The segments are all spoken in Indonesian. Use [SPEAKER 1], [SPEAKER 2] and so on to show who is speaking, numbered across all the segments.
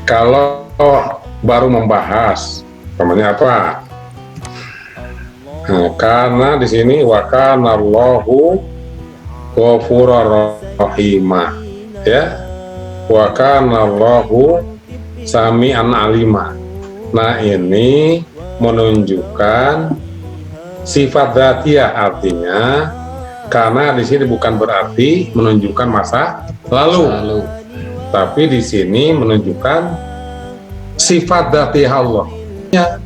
[SPEAKER 1] Kalau baru membahas, namanya apa? Nah, karena di sini wa kana Allahu ghafurur rahimah, ya. Wa kana Allahu sami'an alima. Nah, ini menunjukkan sifat dzatiyah, artinya karena di sini bukan berarti menunjukkan masa lalu. Tapi di sini menunjukkan sifat dzatiyah Allah. Ya.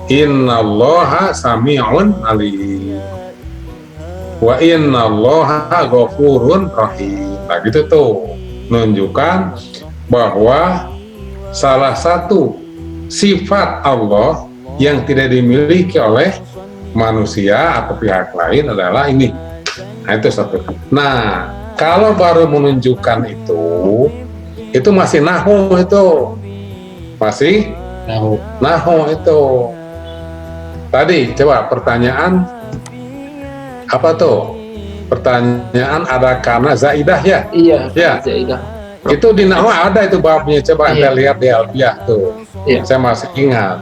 [SPEAKER 1] Innallaha sami'un alim. Wa innallaha ghafurun rahim. Nah, gitu tuh. Menunjukkan bahwa salah satu sifat Allah yang tidak dimiliki oleh manusia atau pihak lain adalah ini. Nah, itu satu. Nah, kalau baru menunjukkan itu masih nahu itu. Masih nahu itu. Tadi coba pertanyaan apa tuh? Pertanyaan ada karena zaidah ya?
[SPEAKER 2] Iya,
[SPEAKER 1] ya.
[SPEAKER 2] Zaidah.
[SPEAKER 1] Itu di nahu ada itu babnya, coba Anda lihat di Alfiyah tuh.
[SPEAKER 2] Iya.
[SPEAKER 1] Saya masih ingat.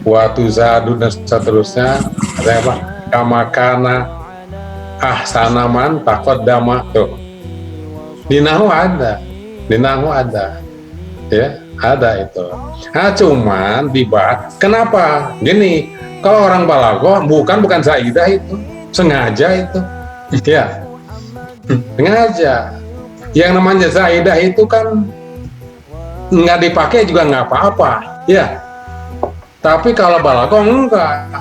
[SPEAKER 1] Waktu zadu dan seterusnya ada apa? Kamakana ahsanaman taqaddama tuh. Di nahu ada. Di nahu ada. Ya, ada itu. Nah, cuman dibahas. Kenapa? Gini, kalau orang balaghah bukan zaidah itu, sengaja itu. Ya. Sengaja. Yang namanya zaidah itu kan nggak dipakai juga nggak apa-apa, ya. Tapi kalau balaghah enggak,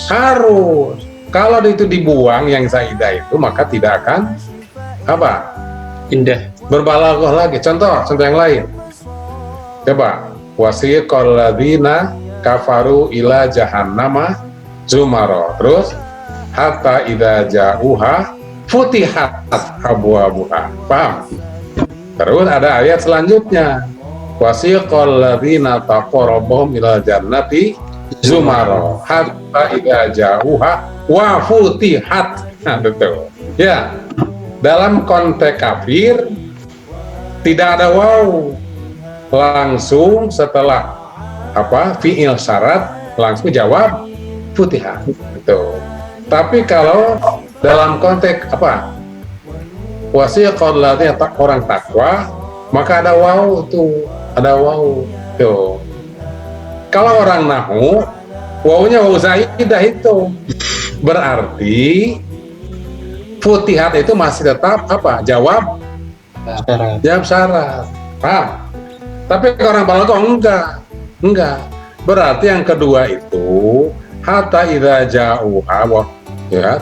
[SPEAKER 1] harus. Kalau itu dibuang yang zaidah itu, maka tidak akan apa?
[SPEAKER 2] Indah.
[SPEAKER 1] Berbalaghah lagi. Contoh yang lain. Coba, wasiqal ladzina kafaru ila jahannama zumara. Terus hatta idza ja'uha futihat abwabuha. Paham? Terus ada ayat selanjutnya. Wasiqal ladzina taqarrabahum ila jannati zumara hatta idza ja'uha wa futihat. Nah, betul. Ya. Dalam konteks kafir tidak ada waw. Langsung setelah apa fi'il syarat langsung jawab futihat itu. Tapi kalau dalam konteks apa wasiqal ladzina orang takwa, maka ada waw tuh, ada waw tuh. Kalau orang nahu wawnya waw zaidah itu berarti futihat itu masih tetap apa jawab syarat. Paham? Tapi orang balaghah enggak. Berarti yang kedua itu hatta idza ja'uha, ya.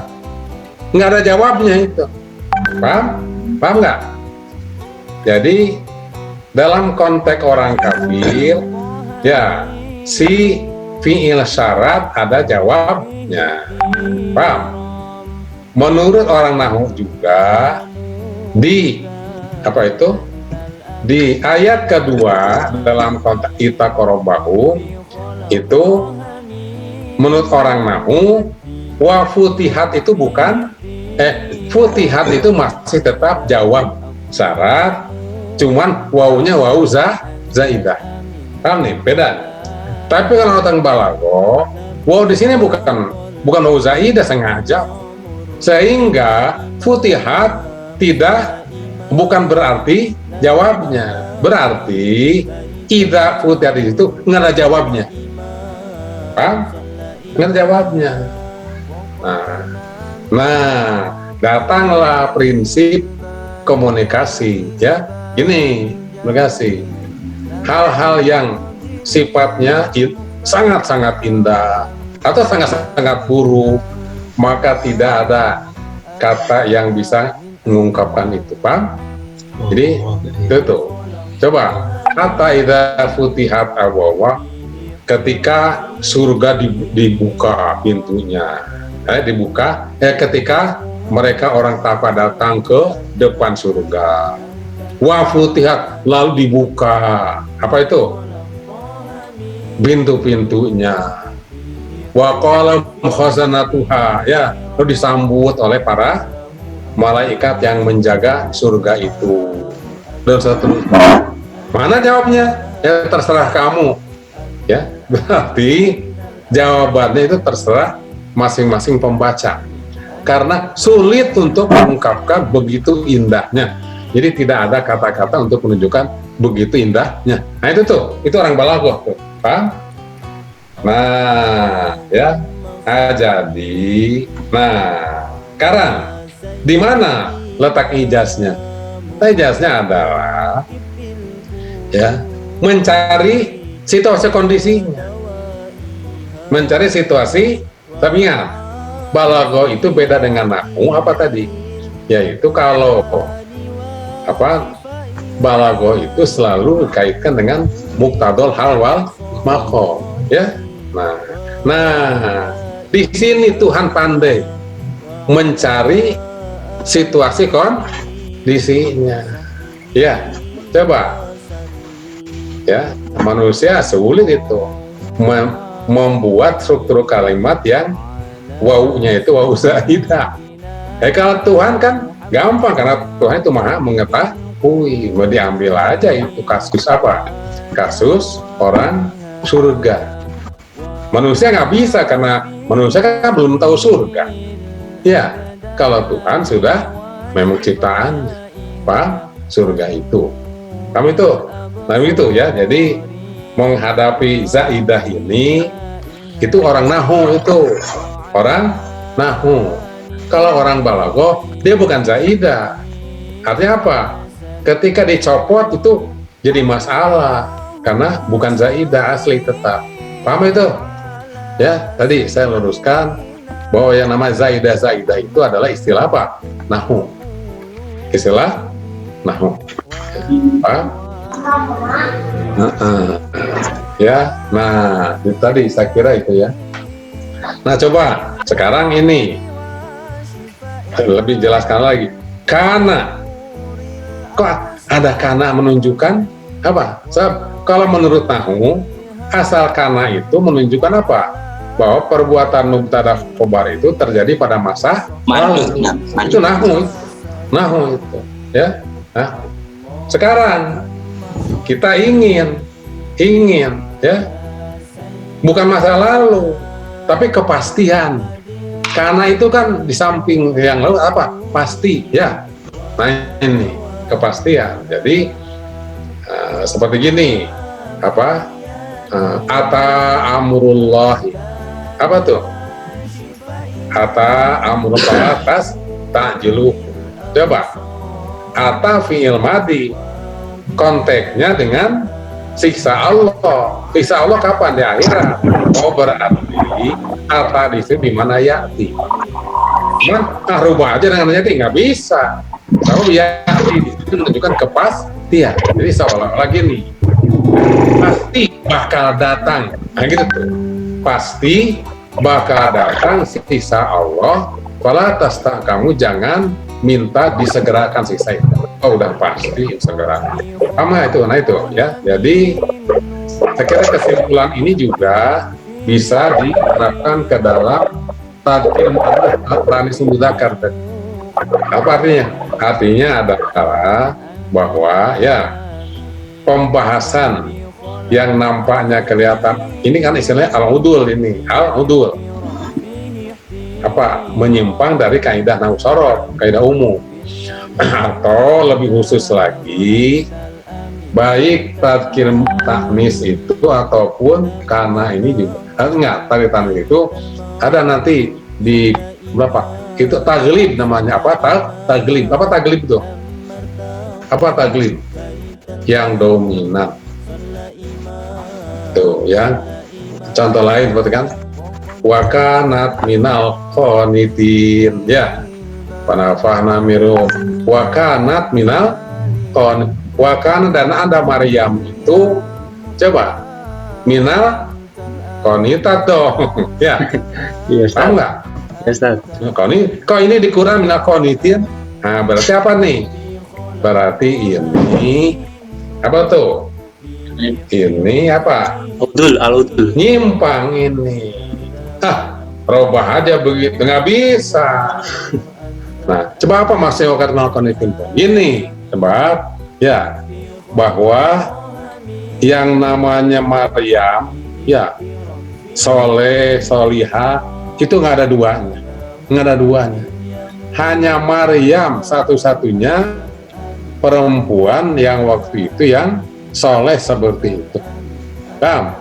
[SPEAKER 1] Enggak ada jawabnya itu. Paham? Paham enggak? Jadi dalam konteks orang kafir, ya, si fi'il syarat ada jawabnya. Paham? Menurut orang nahwu juga di apa itu? Di ayat kedua dalam konteks itaqarrabahu itu menurut orang nahwu wa futihat itu bukan futihat itu masih tetap jawab syarat, cuman wawunya wawu zaidah. Paham nih? Beda. Tapi kalau orang balaghah, waw di sini bukan wawu zaidah sengaja. Sehingga futihat bukan berarti jawabnya, berarti idza futihat itu nggak ada jawabnya. Paham? Nggak ada jawabnya. Nah, datanglah prinsip komunikasi, ya. Ini komunikasi. Hal-hal yang sifatnya sangat-sangat indah atau sangat-sangat buruk, maka tidak ada kata yang bisa mengungkapkan itu, paham? Jadi itu tuh. Coba hatta idza futihat abwaaba, ketika surga dibuka pintunya, ketika mereka orang takwa datang ke depan surga. Wa futihat, lalu dibuka apa itu? Pintu-pintunya. Wa qala khazanatuha, ya, lalu disambut oleh para malaikat yang menjaga surga itu. Dan seterusnya. Mana jawabnya? Ya terserah kamu. Ya, berarti jawabannya itu terserah masing-masing pembaca. Karena sulit untuk mengungkapkan begitu indahnya. Jadi tidak ada kata-kata untuk menunjukkan begitu indahnya. Nah itu tuh, itu orang balaghah tuh, paham? Nah, ya. Nah, jadi, nah, sekarang di mana letak ijaznya? Ijaznya adalah ya mencari situasi kondisinya, mencari situasi. Tapi ingat, balaghah itu beda dengan nahwu apa tadi? Yaitu kalau apa balaghah itu selalu dikaitkan dengan muqtadol hal wal maqam, ya. Nah, di sini Tuhan pandai mencari situasi kondisinya. Ya, coba. Ya, manusia sulit itu membuat struktur kalimat yang wawunya itu wawu zaidah. Kalau Tuhan kan gampang karena Tuhan itu maha mengetahui. Mau diambil aja itu kasus apa? Kasus orang surga. Manusia nggak bisa karena manusia kan belum tahu surga. Ya, kalau Tuhan sudah memang ciptaan apa surga itu. Kami itu, nah itu ya. Jadi menghadapi zaidah ini itu orang nahwu itu orang nahwu. Kalau orang balaghah dia bukan zaidah. Artinya apa? Ketika dicopot itu jadi masalah karena bukan zaidah asli tetap. Paham itu? Ya, tadi saya luruskan bahwa yang nama zaidah itu adalah istilah apa? Nahwu. Istilah nahwu. Paham? Ya, nah itu tadi saya kira itu ya. Nah coba sekarang ini lebih jelaskan lagi. Kana, kok ada kana menunjukkan apa? Kalau menurut nahwu asal kana itu menunjukkan apa? Bahwa perbuatan mubtada khobar itu terjadi pada masa lalu. Itu nahwu itu, ya. Nah, sekarang kita ingin, ya, bukan masa lalu, tapi kepastian. Karena itu kan di samping yang lalu apa? Pasti, ya. Nah ini kepastian. Jadi seperti gini, apa? Ata amurullahi. Apa tuh? Ata amrullah atas ta'jilu. Coba. Ata fi'il madi. Konteksnya dengan siksa Allah. Siksa Allah kapan? Di akhirat. Oh berarti ata di sini dimana ya'ti. Cuman rubah aja dengan ya'ti nggak bisa. Kalau ya'ti di situ menunjukkan kepastian. Jadi seolah-olah gini. Pasti bakal datang. Nah gitu tuh. Pasti bakal datang siksa Allah. Kalau atas kamu jangan minta disegerakan siksa itu. Oh udah pasti segera. Sama itu, nah itu ya. Jadi saya kira kesimpulan ini juga bisa diterapkan ke dalam tadkim tanis mudzakkar. Apa artinya? Artinya adalah bahwa ya pembahasan yang nampaknya kelihatan ini kan istilahnya al-udul ini, al-udul. Apa? Menyimpang dari kaidah nahwu shoroh, kaidah umum. Atau lebih khusus lagi, baik tadkir taknis itu ataupun karena ini juga enggak, tadi tanis itu ada nanti di berapa? Itu taglib namanya apa? Taglib. Apa taglib itu? Apa taglib? Yang dominan. Tuh ya. Contoh lain seperti kan wakanat minal qanitin ya. Panafahna mirum wakanat minal qan wakan dan ada Maryam itu coba minal qanitat dong ya. Iya, tahu nggak? Ya, Ustaz. Kok ini di Quran minal qanitin. Nah, berarti apa nih? Berarti ini apa tuh? Ini apa? Al-udul. Nyimpang ini. Robah aja begitu, nggak bisa. Nah, coba apa maksudnya wakat melakukan itu? Ini, coba ya, bahwa yang namanya Maryam, ya, soleh, solihah, itu nggak ada duanya, nggak ada duanya. Hanya Maryam satu-satunya perempuan yang waktu itu yang soleh seperti itu. Paham?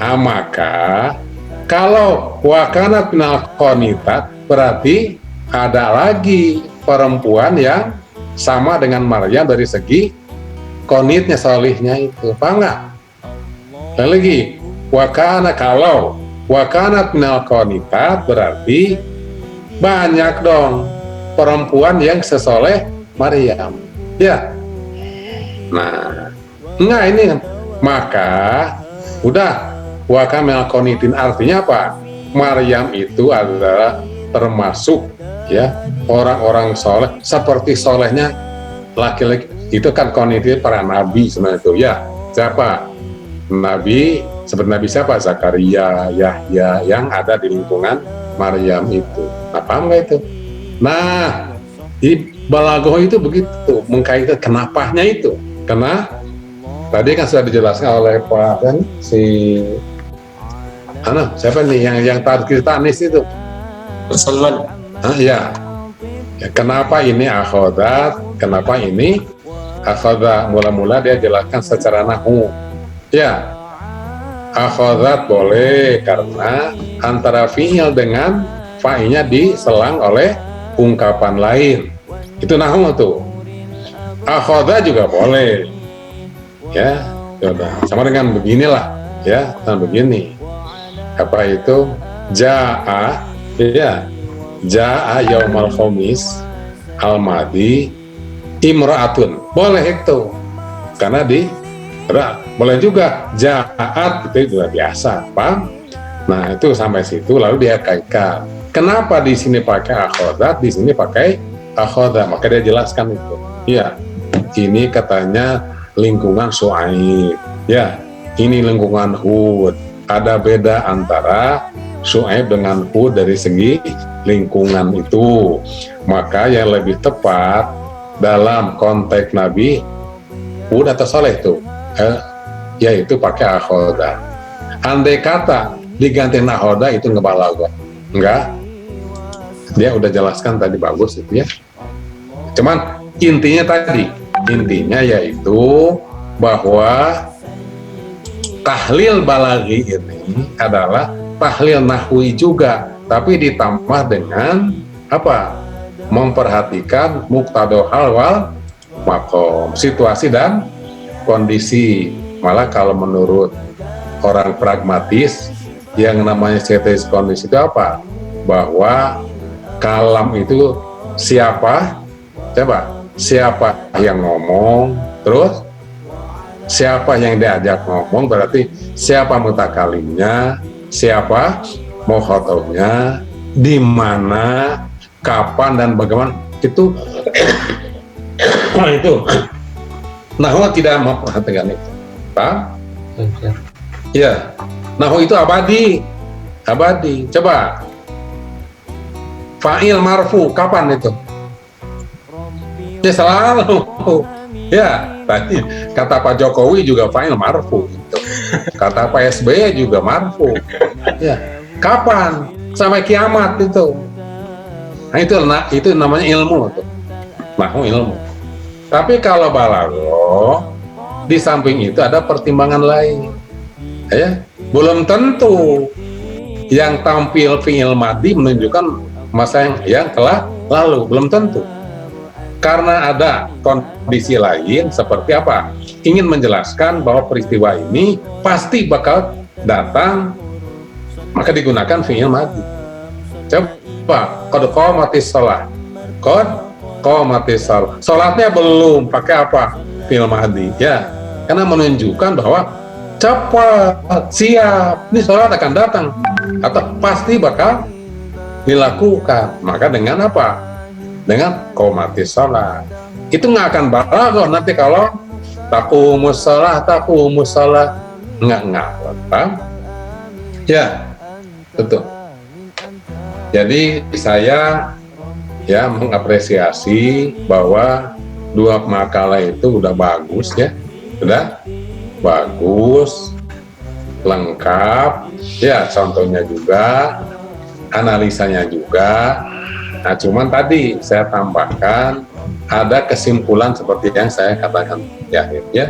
[SPEAKER 1] Maka kalau wakanat minal qanitat berarti ada lagi perempuan yang sama dengan Maryam dari segi konitnya, solihnya itu. Paham nggak? Lagi kalau wakanat minal qanitat berarti banyak dong perempuan yang sesoleh Maryam, ya. Nah, enggak ini maka udah wakanat minal qanitin artinya apa? Maryam itu adalah termasuk ya orang-orang soleh seperti solehnya laki-laki itu kan qanitin para nabi sebenarnya itu ya. Siapa? Nabi seperti Nabi siapa? Zakaria, Yahya yang ada di lingkungan Maryam itu. Nah, paham nggak itu? Nah, di balaghah itu begitu mengkaitkan kenapanya itu. Karena tadi kan sudah dijelaskan oleh Pak kan si siapa nih yang tadi Tanis itu?
[SPEAKER 2] Salman.
[SPEAKER 1] Ya. Ya, kenapa ini akhodat? Kenapa ini akhodat? Mula-mula dia jelaskan secara nahwu. Ya, akhodat boleh karena antara fi'il dengan fa'ilnya diselang oleh ungkapan lain. Itu nahwu tuh. Akhodat juga boleh. Ya, yaudah. Sama dengan beginilah. Ya, sama begini. Apa itu? Ja'a, ya. Ja'a yaumal khamis al-madi imra'atun. Boleh itu. Karena boleh juga ja'at itu juga biasa, paham? Nah, itu sampai situ lalu dia kaitkan. Kenapa di sini pakai akhodat, di sini pakai akhodat? Maka dia jelaskan itu. Ya, ini katanya lingkungan Syuaib. Ya, ini lingkungan Hud. Ada beda antara Syuaib dengan Hud dari segi lingkungan itu. Maka yang lebih tepat dalam konteks Nabi Hud atau Saleh itu yaitu pakai akhoda. Andai kata diganti nahoda itu ngebalaghah. Enggak. Dia udah jelaskan tadi bagus itu ya. Cuman intinya yaitu bahwa tahlil balaghi ini adalah tahlil nahwi juga, tapi ditambah dengan apa? Memperhatikan muqtadha hal wal maqam, situasi dan kondisi. Malah kalau menurut orang pragmatis yang namanya situasi kondisi itu apa? Bahwa kalam itu siapa? Coba, siapa yang ngomong, terus siapa yang diajak ngomong, berarti siapa mutakalimnya, siapa mukhatabnya, di mana, kapan dan bagaimana itu. Itu nahwu tidak memperhatikan itu, paham? Ya, nahwu itu abadi. Coba fa'il marfu kapan itu? Ya selalu. Ya, tadi kata Pak Jokowi juga fa'il marfu gitu. Kata Pak SBY juga marfu. Ya, kapan? Sampai kiamat itu. Nah, itu namanya ilmu tuh. Nahwu ilmu. Tapi kalau balaghah di samping itu ada pertimbangan lain. Ya, belum tentu yang tampil fi'il madhi menunjukkan masa yang telah lalu, belum tentu. Karena ada kondisi lain seperti apa? Ingin menjelaskan bahwa peristiwa ini pasti bakal datang, maka digunakan fi'il madhi. Coba, qad qamatis shalah. Salatnya belum, pakai apa? Fi'il madhi. Ya, karena menunjukkan bahwa cepat, siap, ini salat akan datang atau pasti bakal dilakukan. Maka dengan apa? Dengan qamatis shalah. Itu nggak akan balaghah nanti kalau taqumus shalah nggak, paham? Ya, betul. Jadi saya ya mengapresiasi bahwa dua makalah itu udah bagus ya, udah bagus, lengkap, ya contohnya juga, analisanya juga. Nah, cuman tadi saya tambahkan ada kesimpulan seperti yang saya katakan di akhir ya.